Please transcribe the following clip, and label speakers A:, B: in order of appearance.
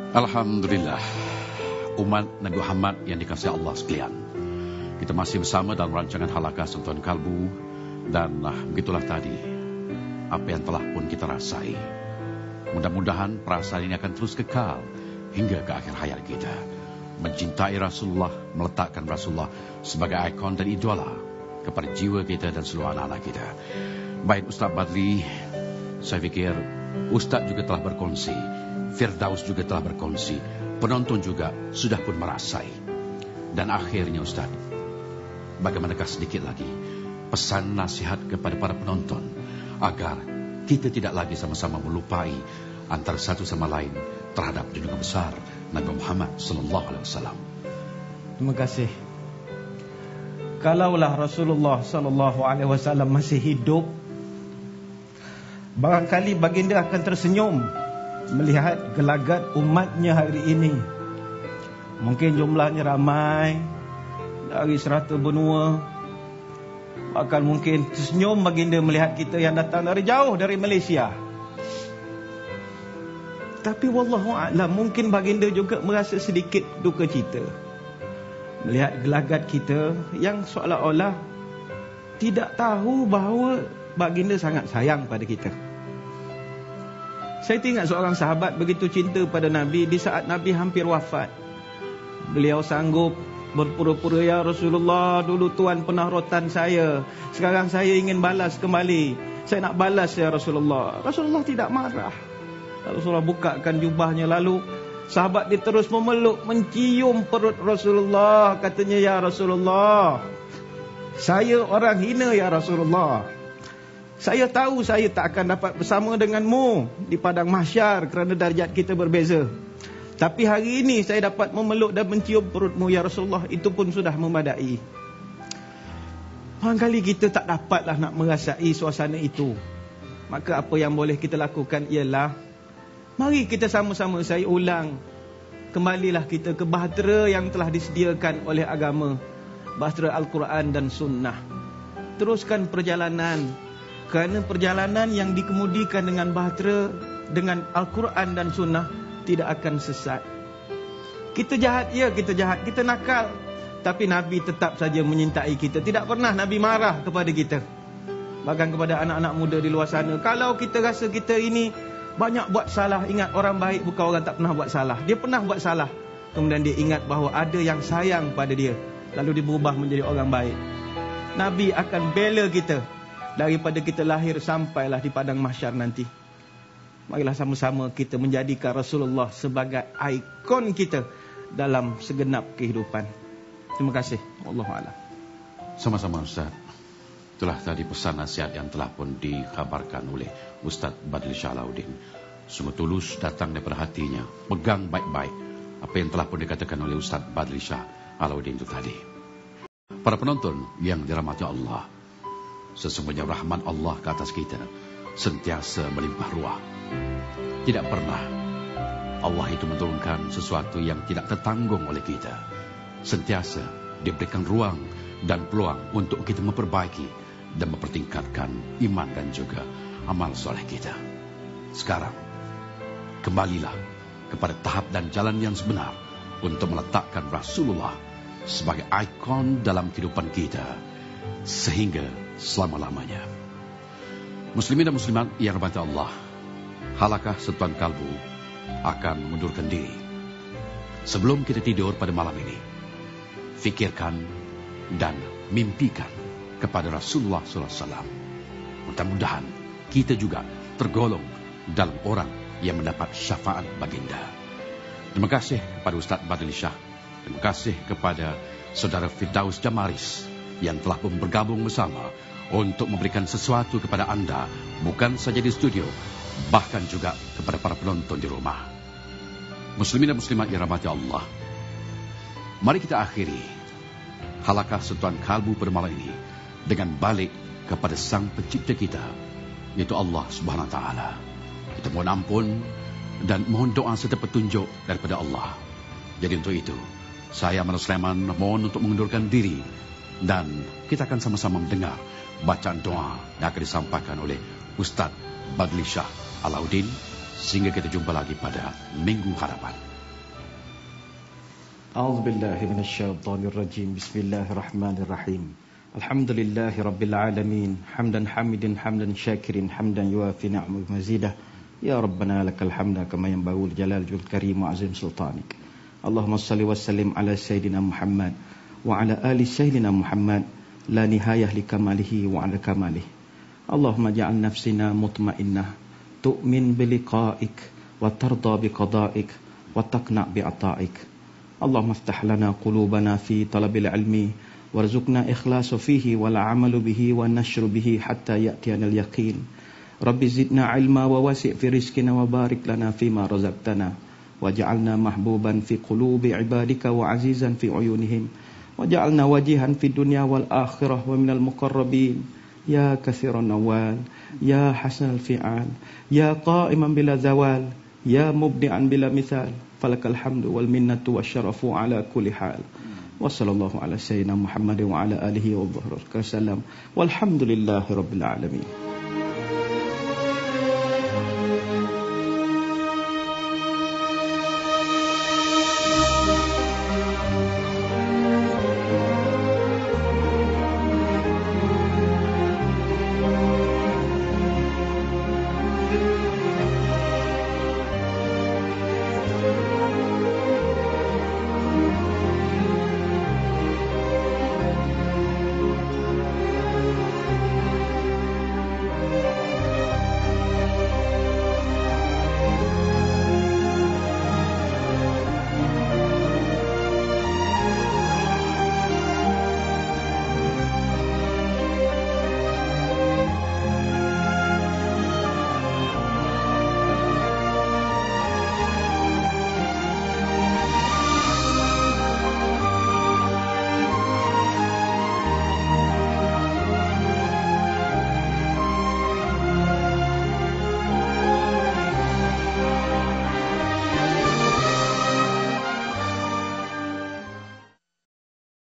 A: Alhamdulillah, umat Nabi Muhammad yang dikasihi Allah sekalian, kita masih bersama dalam rancangan Halaqah Sentuhan Kalbu. Dan begitulah tadi apa yang telah pun kita rasai. Mudah-mudahan perasaan ini akan terus kekal hingga ke akhir hayat kita. Mencintai Rasulullah, meletakkan Rasulullah sebagai ikon dan idola kepada jiwa kita dan seluruh anak-anak kita. Baik Ustaz Badli, saya fikir Ustaz juga telah berkongsi, Firdaus juga telah berkongsi, penonton juga sudah pun merasai. Dan akhirnya Ustaz, bagaimanakah sedikit lagi pesan nasihat kepada para penonton agar kita tidak lagi sama-sama melupai antara satu sama lain terhadap junjungan besar Nabi Muhammad SAW.
B: Terima kasih. Kalaulah Rasulullah SAW masih hidup, barangkali baginda akan tersenyum melihat gelagat umatnya hari ini. Mungkin jumlahnya ramai dari serata benua. Bahkan mungkin tersenyum baginda melihat kita yang datang dari jauh dari Malaysia. Tapi wallahu a'lam, mungkin baginda juga merasa sedikit duka cita melihat gelagat kita yang seolah-olah tidak tahu bahawa baginda sangat sayang pada kita. Saya teringat seorang sahabat begitu cinta pada Nabi. Di saat Nabi hampir wafat, beliau sanggup berpura-pura, ya Rasulullah, dulu Tuan pernah rotan saya, sekarang saya ingin balas kembali, saya nak balas ya Rasulullah. Rasulullah tidak marah. Rasulullah bukakan jubahnya, lalu sahabat dia terus memeluk, mencium perut Rasulullah. Katanya, ya Rasulullah, saya orang hina ya Rasulullah. Saya tahu saya tak akan dapat bersama denganmu di padang mahsyar kerana darjat kita berbeza. Tapi hari ini saya dapat memeluk dan mencium perutmu ya Rasulullah, itu pun sudah memadai. Barangkali kita tak dapatlah nak merasai suasana itu. Maka apa yang boleh kita lakukan ialah, mari kita sama-sama, saya ulang, kembalilah kita ke bahtera yang telah disediakan oleh agama, bahtera Al-Quran dan Sunnah. Teruskan perjalanan, kerana perjalanan yang dikemudikan dengan bahtera, dengan Al-Quran dan Sunnah, tidak akan sesat. Kita jahat, ya kita jahat, kita nakal, tapi Nabi tetap saja menyintai kita. Tidak pernah Nabi marah kepada kita. Bahkan kepada anak-anak muda di luar sana, kalau kita rasa kita ini banyak buat salah, ingat orang baik bukan orang tak pernah buat salah. Dia pernah buat salah, kemudian dia ingat bahawa ada yang sayang pada dia, lalu dia berubah menjadi orang baik. Nabi akan bela kita daripada kita lahir sampailah di padang mahsyar nanti. Marilah sama-sama kita menjadikan Rasulullah sebagai ikon kita dalam segenap kehidupan. Terima kasih. Wallahu a'lam.
A: Sama-sama Ustaz. Itulah tadi pesan nasihat yang telah pun dikhabarkan oleh Ustaz Badli Shah Alauddin. Sungguh tulus, datang daripada hatinya. Pegang baik-baik apa yang telah pun dikatakan oleh Ustaz Badli Shah Alauddin itu tadi. Para penonton yang dirahmati Allah, sesungguhnya rahmat Allah ke atas kita sentiasa melimpah ruah. Tidak pernah Allah itu menurunkan sesuatu yang tidak tertanggung oleh kita. Sentiasa diberikan ruang dan peluang untuk kita memperbaiki dan mempertingkatkan iman dan juga amal soleh kita. Sekarang, kembalilah kepada tahap dan jalan yang sebenar untuk meletakkan Rasulullah sebagai ikon dalam kehidupan kita sehingga selama-lamanya. Muslimin dan muslimat yang dirahmati Allah, Halaqah Sentuhan Kalbu akan mengundurkan diri. Sebelum kita tidur pada malam ini, fikirkan dan mimpikan kepada Rasulullah SAW. Mudah-mudahan kita juga tergolong dalam orang yang mendapat syafaat baginda. Terima kasih kepada Ustaz Badli Shah. Terima kasih kepada Saudara Firdaus Jamaris yang telah pun bergabung bersama untuk memberikan sesuatu kepada anda, bukan saja di studio, bahkan juga kepada para penonton di rumah. Muslimin dan muslimat yang dirahmati Allah, mari kita akhiri Halaqah Sentuhan Kalbu pada malam ini dengan balik kepada Sang Pencipta kita, yaitu Allah Subhanahu Wa Taala. Kita mohon ampun dan mohon doa serta petunjuk daripada Allah. Jadi untuk itu, saya Manus Sulaiman mohon untuk mengundurkan diri, dan kita akan sama-sama mendengar bacaan doa yang akan disampaikan oleh Ustaz Badli Shah Alauddin. Sehingga kita jumpa lagi pada minggu hadapan.
B: أعوذ بالله من الشيطان الرجيم بسم الله الرحمن الرحيم الحمد لله رب العالمين حمدا حمدا حمدا شاكرا حمدا يوافي نعمه مزيدا يا ربنا لك الحمد كما ينبغي لجلال وجهك الكريم وعظيم سلطانك اللهم صل وسلم على سيدنا محمد وعلى آل سيدنا محمد لا نهاية لكماله وعلى كماله اللهم اجعل نفسنا مطمئنة تؤمن بلقائك وترضى بقضائك وتقنع بعطائك اللهم افتح لنا قلوبنا في طلب العلم وارزقنا إخلاص فيه والعمل به والنشر به حتى يأتينا اليقين رب زدنا علما وواسع في رزقنا وبارك لنا فيما رزقتنا واجعلنا محبوبا في قلوب عبادك وعزيزا في عيونهم واجعلنا وجيها في الدنيا والآخرة ومن المقربين يا كثير النوال يا حسن الفعال يا قائما بلا زوال يا مبدعا بلا مثال فلك الحمد والمنة والشرف على كل حال وصلى الله على سيدنا محمد وعلى آله وصحبه وسلم والحمد لله رب العالمين.